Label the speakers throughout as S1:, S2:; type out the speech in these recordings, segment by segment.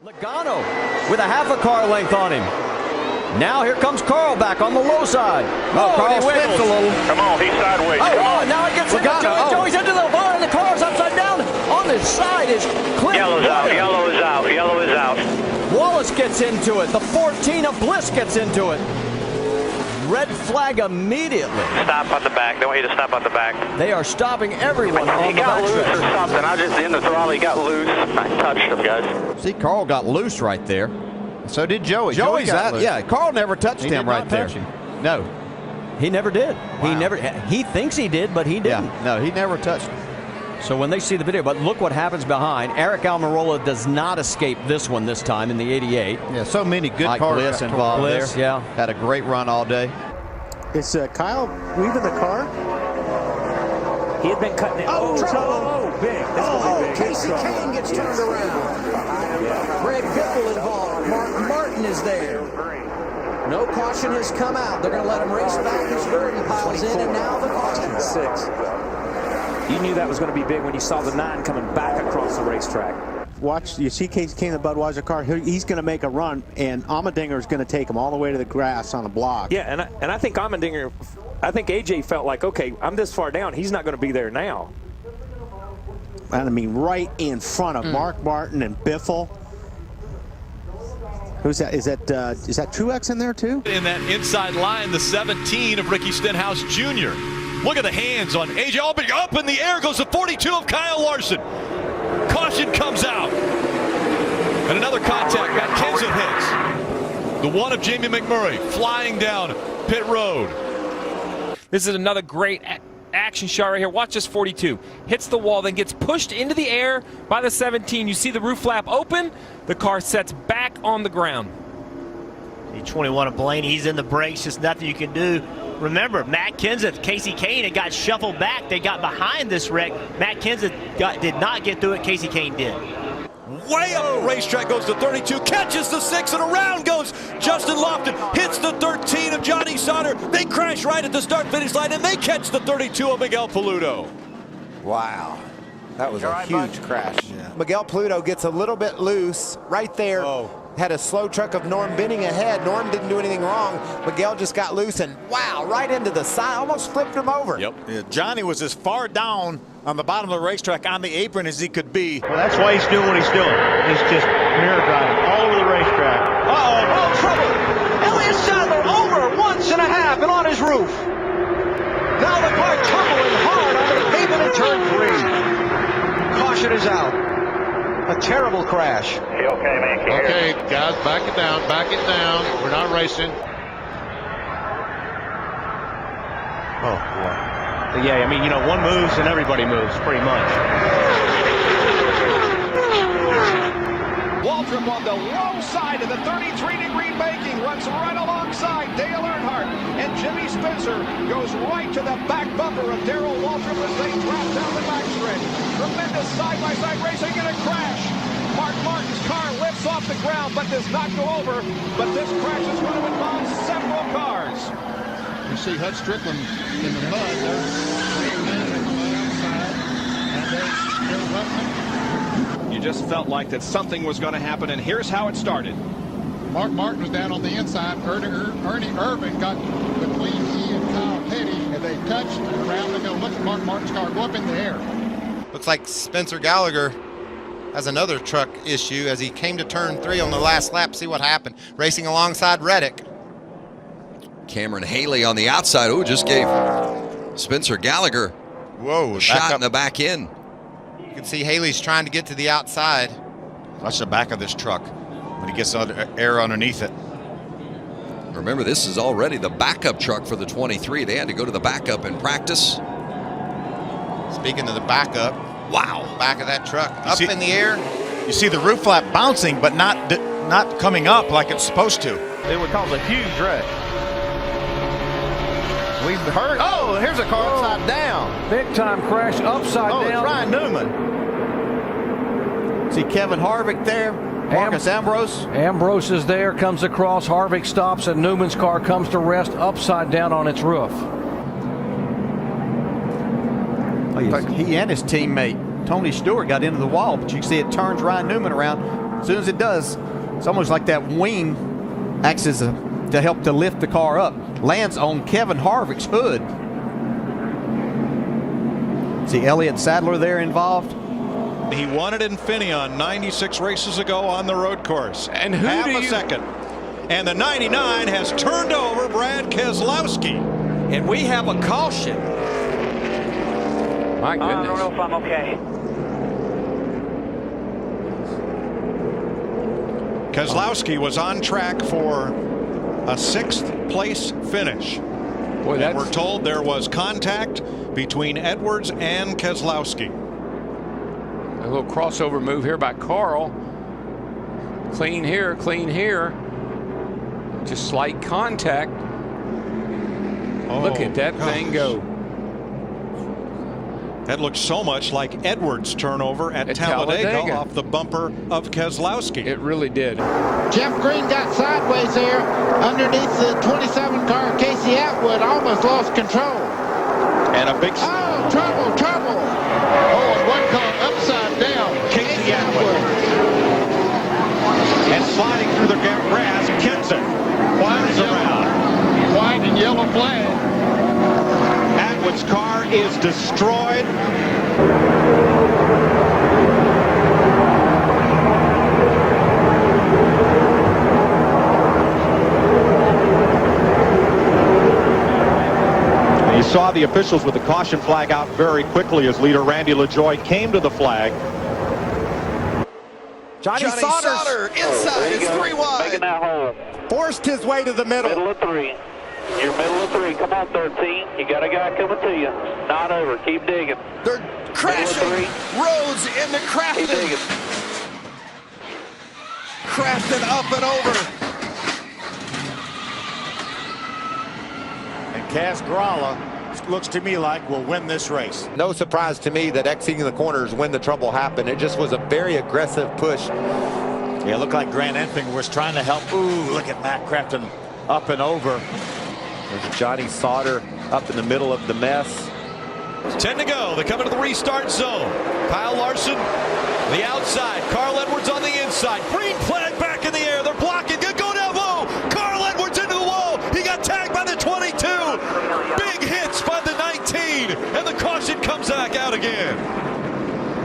S1: Logano with a half a car length on him. Now here comes Carl back on the low side. Oh, Carl slips a little.
S2: Come on, he's sideways.
S1: Oh, now he gets Logano. Joey's into the bar and the car's upside down. On his side is Clint.
S2: Yellow's out, yellow is out, yellow is out.
S1: Wallace gets into it. The 14 of Bliss gets into it. Red flag immediately.
S2: Stop at the back. They want you to stop at the back.
S1: They are stopping everyone on the
S2: He got
S1: back
S2: loose
S1: stretch.
S2: or something. I just in the throttle. He got loose. I touched him, guys.
S1: See, Carl got loose right there.
S3: So did Joey.
S1: Joey's
S3: got
S1: out.
S3: loose.
S1: Yeah, Carl never touched him right there. No, he never did.
S3: Wow.
S1: He never. He thinks he did, but he didn't.
S3: Yeah, no, he never touched him.
S1: So when they see the video, but look what happens behind. Eric Almirola does not escape this one this time in the 88.
S3: Yeah, so many good
S1: Mike
S3: cars
S1: Bliss
S3: involved
S1: Bliss,
S3: there.
S1: yeah.
S3: Had a great run all day.
S4: Is Kyle leaving the car?
S5: He had been cutting it. Big.
S6: Casey Kane gets turned around. Greg Biffle involved. Mark Martin is there. No caution has come out. They're going to let him race back as Gordon piles in, and now the caution.
S5: 6. You knew that was going to be big when you saw the 9 coming back across the racetrack.
S4: Watch, you see Casey Kane in the Budweiser car. He's going to make a run, and Allmendinger is going to take him all the way to the grass on a block.
S5: Yeah, and I think Allmendinger, I think AJ felt like, okay, I'm this far down. He's not going to be there now.
S4: And I mean, right in front of Mark Martin and Biffle. Who's that? Is that Truex in there too?
S7: In that inside line, the 17 of Ricky Stenhouse Jr. Look at the hands on AJ Allmendinger. Up in the air goes the 42 of Kyle Larson. Caution comes out. And another contact. Matt Kenseth hits. The 1 of Jamie McMurray flying down pit road.
S8: This is another great action shot right here. Watch this 42. Hits the wall, then gets pushed into the air by the 17. You see the roof flap open. The car sets back on the ground.
S9: 21 of Blaney, he's in the brakes, just nothing you can do. Remember, Matt Kenseth, Casey Kane had got shuffled back. They got behind this wreck. Matt Kenseth did not get through it. Casey Kane did.
S7: Way up the racetrack goes the 32, catches the 6, and around goes Justin Lofton. Hits the 13 of Johnny Sauter. They crash right at the start-finish line, and they catch the 32 of Miguel Paludo.
S10: Wow. That was a huge crash. Yeah. Miguel Paludo gets a little bit loose right there. Had a slow truck of Norm Benning ahead. Norm didn't do anything wrong. Miguel just got loose and wow, right into the side, almost flipped him over.
S3: Yeah, Johnny was as far down on the bottom of the racetrack on the apron as he could be.
S11: Well, that's why he's doing what he's doing. He's just mirror driving all over the racetrack.
S6: Oh, trouble. Elliott Sadler over once and a half and on his roof. Now the car tumbling hard onto the pavement in turn 3. Caution is out. A terrible crash.
S2: Okay, man.
S11: Okay, guys, back it down, back it down. We're not racing. Oh, boy. Yeah, I mean, you know, one moves and everybody moves, pretty much.
S6: Waltrip on the low side of the 33-degree banking runs right alongside Dale Earnhardt, and Jimmy Spencer goes right to the back bumper of Darrell Waltrip as they drop down the backstretch. Tremendous side-by-side racing and a crash. Mark Martin's car lifts off the ground but does not go over, but this crash is going to involve several cars.
S11: You see Hut Strickland in the mud. There's 3 men in the mud outside, and there's Bill Buckman.
S12: You just felt like that something was going to happen, and here's how it started.
S11: Mark Martin was down on the inside. Ernie Irvin got between he and Kyle Petty, and they touched around the middle. Look at Mark Martin's car go up in the air.
S10: Looks like Spencer Gallagher has another truck issue as he came to turn 3 on the last lap. See what happened. Racing alongside Reddick.
S13: Cameron Haley on the outside. Oh, just gave Spencer Gallagher a shot in the back end.
S10: You can see Haley's trying to get to the outside.
S3: Watch the back of this truck when he gets air underneath it.
S13: Remember, this is already the backup truck for the 23. They had to go to the backup in practice.
S10: Speaking of the backup,
S13: wow,
S10: back of that truck up in the air.
S3: You see the roof flap bouncing, but not coming up like it's supposed to.
S11: It would cause a huge wreck. We've heard. Oh, here's a car upside down.
S1: Big time crash upside down.
S3: It's Ryan Newman. See Kevin Harvick there. Marcus Ambrose.
S1: Ambrose is there, comes across. Harvick stops, and Newman's car comes to rest upside down on its roof.
S3: He and his teammate Tony Stewart got into the wall, but you can see it turns Ryan Newman around.
S1: As soon as it does, it's almost like that wing acts as to help to lift the car up. Lands on Kevin Harvick's hood. See Elliott Sadler there involved.
S3: He won it in Infineon 96 races ago on the road course.
S8: And who
S3: half a second. And the 99 has turned over Brad Keselowski.
S14: And we have a caution.
S8: My goodness.
S2: I don't know if I'm okay.
S3: Keselowski was on track for a 6th place finish.
S8: Boy,
S3: and we're told there was contact between Edwards and Keselowski.
S8: A little crossover move here by Carl. Clean here, clean here. Just slight contact.
S3: Oh,
S8: look at that thing go.
S3: That looked so much like Edwards' turnover at Talladega off the bumper of Keselowski.
S8: It really did.
S11: Jeff Green got sideways there underneath the 27 car. Casey Atwood almost lost control.
S3: And a big...
S11: Oh, trouble, trouble. Oh, and one car upside down.
S3: Casey Atwood. And sliding through the grass, Kenson climbs around.
S11: White and yellow flag.
S3: Atwood's car is destroyed. You saw the officials with the caution flag out very quickly as leader Randy LaJoie came to the flag.
S10: Johnny Sauter inside is 3 wide.
S2: Making that hole.
S10: Forced his way to the middle.
S2: Middle of 3. You're middle of 3. Come on, 13. You got a guy coming to you. Not over. Keep digging.
S13: They're crashing. Rhodes into Crafton.
S2: Keep digging.
S13: Crafton up and over.
S3: And Kaz Gralla looks to me like will win this race.
S10: No surprise to me that exiting the corners when the trouble happened. It just was a very aggressive push.
S3: Yeah, it looked like Grant Enfinger was trying to help. Ooh, look at Matt Crafton up and over.
S10: There's Johnny Sauter up in the middle of the mess.
S7: 10 to go. They come into the restart zone. Kyle Larson, the outside. Carl Edwards on the inside. Green flag back in the air. They're blocking. Good go down low. Carl Edwards into the wall. He got tagged by the 22. Big hits by the 19. And the caution comes back out again.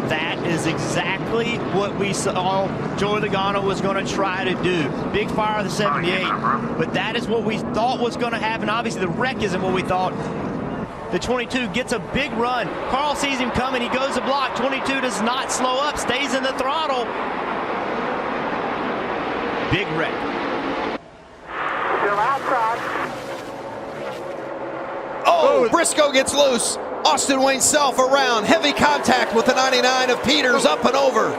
S9: That is exactly what we saw Joey Logano was going to try to do. Big fire of the 78. But that is what we thought was going to happen. Obviously, the wreck isn't what we thought. The 22 gets a big run. Carl sees him coming. He goes to block. 22 does not slow up. Stays in the throttle. Big wreck.
S2: Still outside.
S13: Oh, Briscoe gets loose. Austin Wayne Self around. Heavy contact with the 99 of Peters up and over.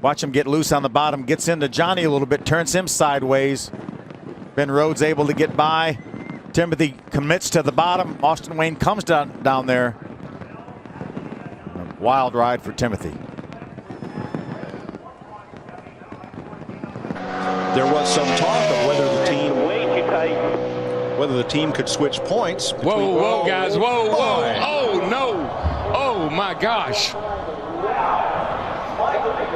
S3: Watch him get loose on the bottom. Gets into Johnny a little bit. Turns him sideways. Ben Rhodes able to get by. Timothy commits to the bottom. Austin Wayne comes down there. A wild ride for Timothy. There was some talk of whether the team could switch points.
S8: Whoa, whoa, guys, whoa, whoa. Oh, no. Oh, my gosh.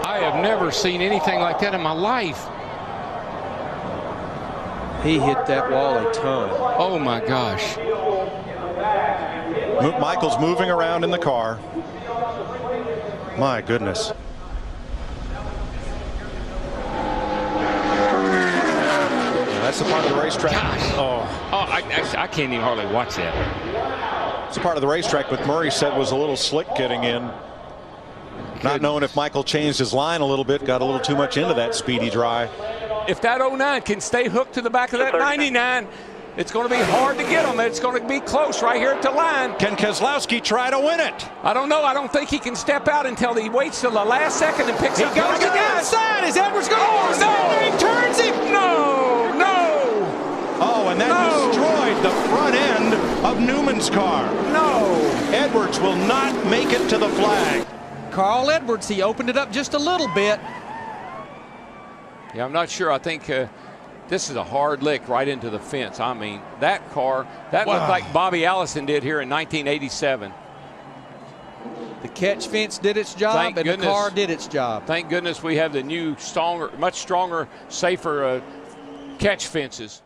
S8: I have never seen anything like that in my life.
S14: He hit that wall a ton.
S8: Oh, my gosh.
S3: Michael's moving around in the car. My goodness. That's the part of the racetrack.
S8: I can't even hardly watch that.
S3: It's a part of the racetrack, but Murray said was a little slick getting in. Not knowing if Michael changed his line a little bit, got a little too much into that speedy dry.
S8: If that 09 can stay hooked to the back of that 99, it's going to be hard to get him. It's going to be close right here at the line.
S3: Can Keselowski try to win it?
S8: I don't know. I don't think he can step out until he waits till the last second and picks up.
S13: He goes to the outside. Is Edwards going?
S8: Oh, no.
S13: He turns him.
S8: No, no.
S3: Oh, and that destroyed the front end of Newman's car.
S8: No.
S3: Edwards will not make it to the flag.
S14: Carl Edwards, he opened it up just a little bit.
S8: Yeah, I'm not sure. I think this is a hard lick right into the fence. I mean, that car, that looked like Bobby Allison did here in 1987.
S14: The catch fence did its job,
S15: Thank
S14: and
S15: goodness.
S14: the car did its job.
S15: Thank goodness we have the new, stronger, much stronger, safer catch fences.